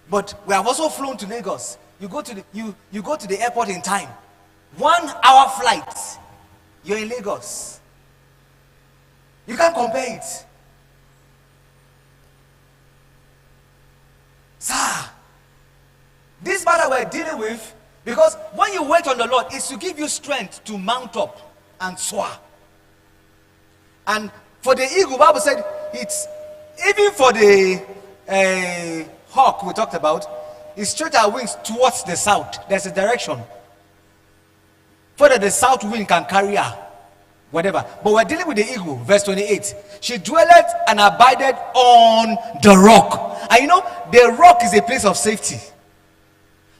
But we have also flown to Lagos. You go to the airport in time. 1 hour flight, you're in Lagos. You can't compare it. Sir, this matter we're dealing with, because when you wait on the Lord, it's to give you strength to mount up and soar. And for the eagle, Bible said it's even for the hawk we talked about, it stretch our wings towards the south. There's a direction. For that the south wind can carry her. Whatever. But we're dealing with the eagle, verse 28. She dwelleth and abided on the rock. And you know, the rock is a place of safety.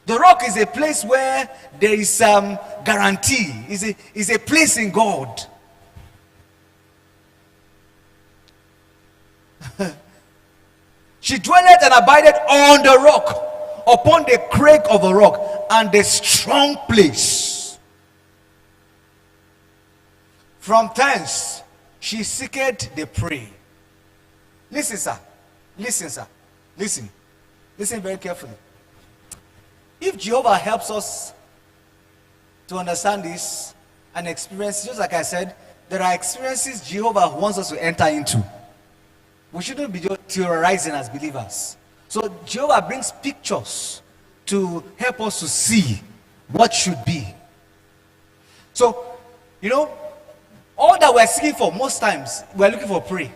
The rock is a place where there is guarantee. Is a place in God. She dwelleth and abided on the rock, upon the crag of the rock, and the strong place. From thence she seeketh the prey. Listen, sir. Listen, sir. Listen. Listen very carefully. If Jehovah helps us to understand this and experience, just like I said, there are experiences Jehovah wants us to enter into. We shouldn't be theorizing as believers. So Jehovah brings pictures to help us to see what should be. So, you know, all that we're seeking for, most times, we're looking for prey.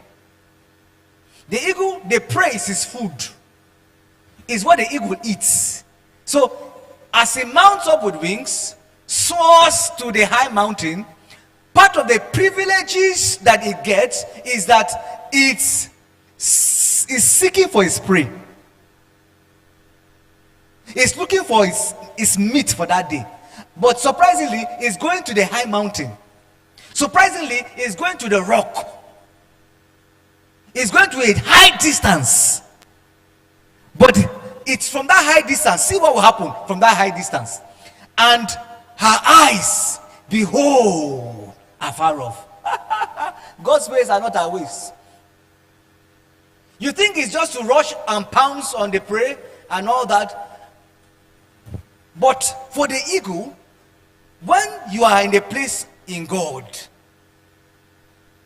The eagle, the prey is his food. Is what the eagle eats. So, as he mounts up with wings, soars to the high mountain, part of the privileges that it gets is that it's seeking for its prey. It's looking for its meat for that day. But surprisingly, it's going to the high mountain. Surprisingly, it's going to the rock. It's going to a high distance. But it's from that high distance. See what will happen from that high distance. And her eyes, behold, afar off. God's ways are not our ways. You think it's just to rush and pounce on the prey and all that. But for the eagle, when you are in a place in God,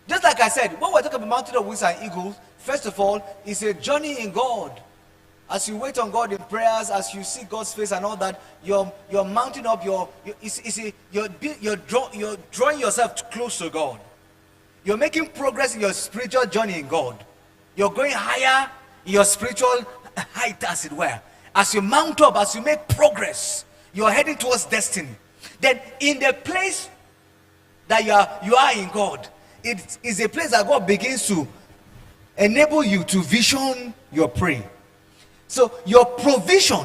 just like I said, when we're talking about mountain of wings and eagles, first of all, it's a journey in God. As you wait on God in prayers, as you see God's face and all that, you're mounting up. You're drawing yourself close to God. You're making progress in your spiritual journey in God. You're going higher in your spiritual height, as it were. As you mount up, as you make progress, you're heading towards destiny. Then, in the place that you are in God, it is a place that God begins to enable you to vision your prey. So your provision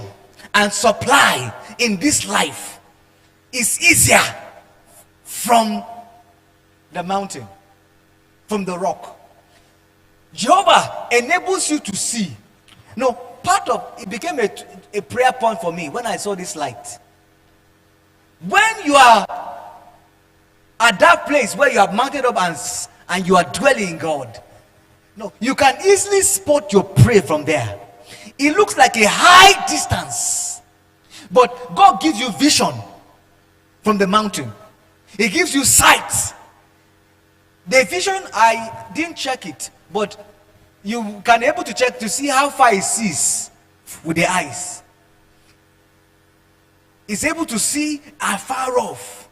and supply in this life is easier from the mountain, from the rock. Jehovah enables you to see. No, part of it became a prayer point for me when I saw this light. When you are at that place where you have mounted up and you are dwelling in God, no, you can easily spot your prey from there. It looks like a high distance, but God gives you vision from the mountain. He gives you sight. The vision, I didn't check it, but you can be able to check to see how far it sees with the eyes. It's able to see afar off.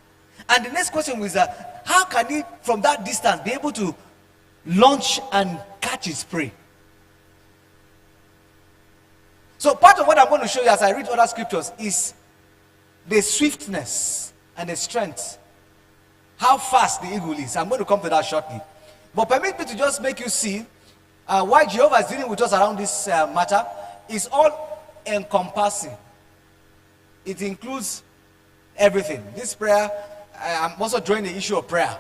And the next question was that how can it from that distance be able to launch and catch its prey? So part of what I'm going to show you as I read other scriptures is the swiftness and the strength. How fast the eagle is. I'm going to come to that shortly. But permit me to just make you see why Jehovah is dealing with us around this matter. Is all encompassing. It includes everything. This prayer, I'm also drawing the issue of prayer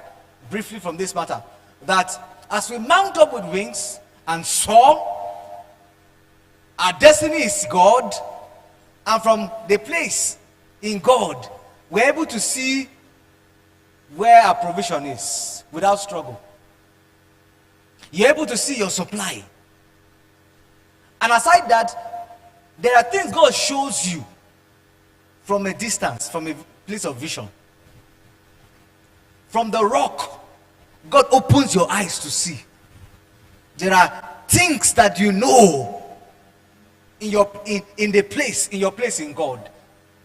briefly from this matter. That as we mount up with wings and soar, our destiny is God, and from the place in God, we're able to see where our provision is without struggle. You're able to see your supply. And aside that, There are things God shows you from a distance, from a place of vision. From the rock, God opens your eyes to see. There are things that you know in your place in God.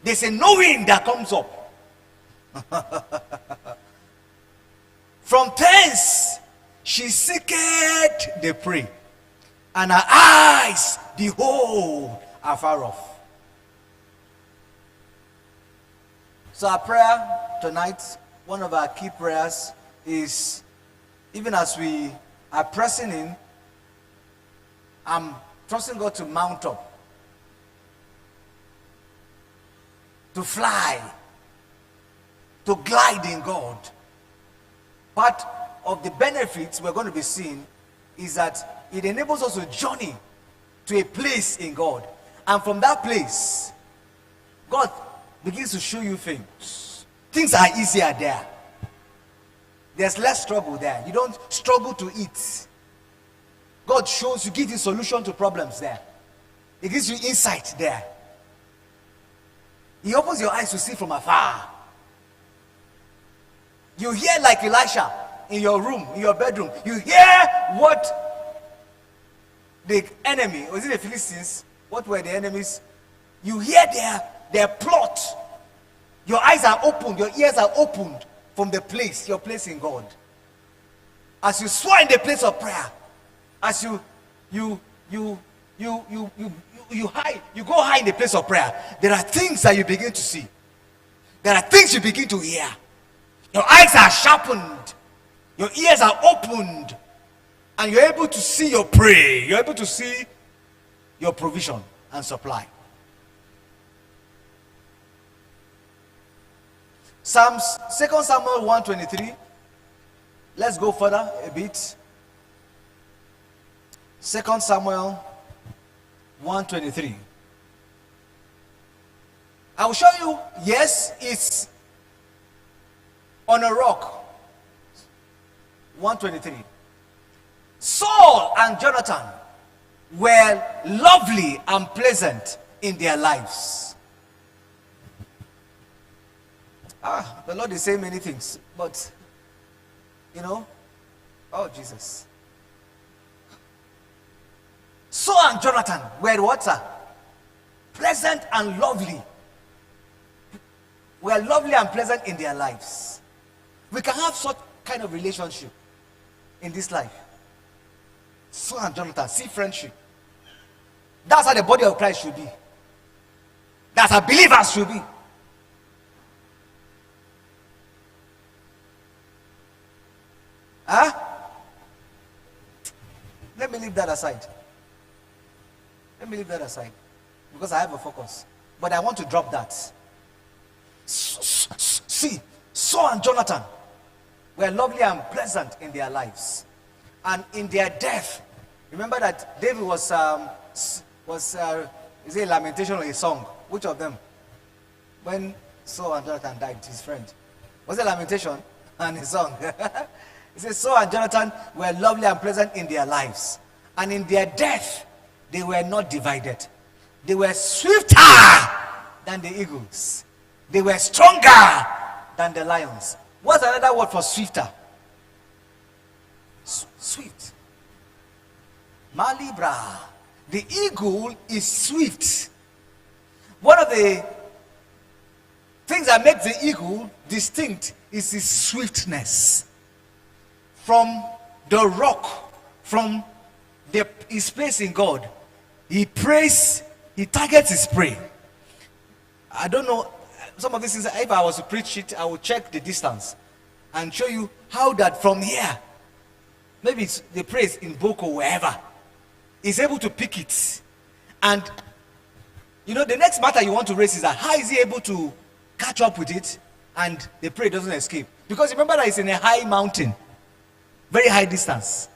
There's a knowing that comes up. From thence she seeketh the prey, and her eyes behold afar off. So our prayer tonight, one of our key prayers is, even as we are pressing in, I'm trusting God to mount up, to fly, to glide in God. Part of the benefits we're going to be seeing is that it enables us to journey to a place in God. And from that place, God begins to show you things. Things are easier there. There's less struggle there. You don't struggle to eat. God shows you, gives you solution to problems there. He gives you insight there. He opens your eyes to see from afar. You hear like Elisha in your room, in your bedroom. You hear what the enemy, or is it the Philistines? What were the enemies? You hear their plot. Your eyes are opened, your ears are opened from the place, your place in God. As you soar in the place of prayer, as you go high in the place of prayer, there are things that you begin to see. There are things you begin to hear. Your eyes are sharpened, your ears are opened, and you're able to see your prey. You're able to see your provision and supply. Psalms, 2 Samuel 1:23. Let's go further a bit. 2 Samuel 1:23. I will show you, yes, it's on a rock. 1:23. Saul and Jonathan were lovely and pleasant in their lives. The Lord is saying many things, but oh Jesus. Saul and Jonathan were what, sir? Pleasant and lovely. Were lovely and pleasant in their lives. We can have such kind of relationship in this life. Saul and Jonathan, see friendship. That's how the body of Christ should be. That's how believers should be. Let me leave that aside. Because I have a focus. But I want to drop that. See, Saul and Jonathan were lovely and pleasant in their lives. And in their death, remember that David was is it a lamentation or a song? Which of them? When Saul and Jonathan died, his friend. Was it a lamentation and a song? It says, Saul and Jonathan were lovely and pleasant in their lives. And in their death, they were not divided. They were swifter than the eagles. They were stronger than the lions. What's another word for swifter? Swift. Malibra. The eagle is swift. One of the things that makes the eagle distinct is his swiftness. From the rock, from his place in God, he prays, he targets his prey. I don't know, some of these things, if I was to preach it, I would check the distance and show you how that from here, maybe it's the prey is in Boko, wherever, is able to pick it. And the next matter you want to raise is that how is he able to catch up with it and the prey doesn't escape? Because remember that it's in a high mountain, very high distance.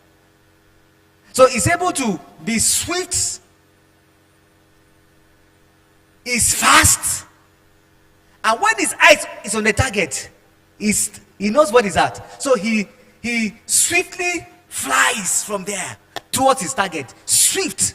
So he's able to be swift, is fast, and when his eyes is on the target, he knows what is at. So he swiftly flies from there towards his target. Swift.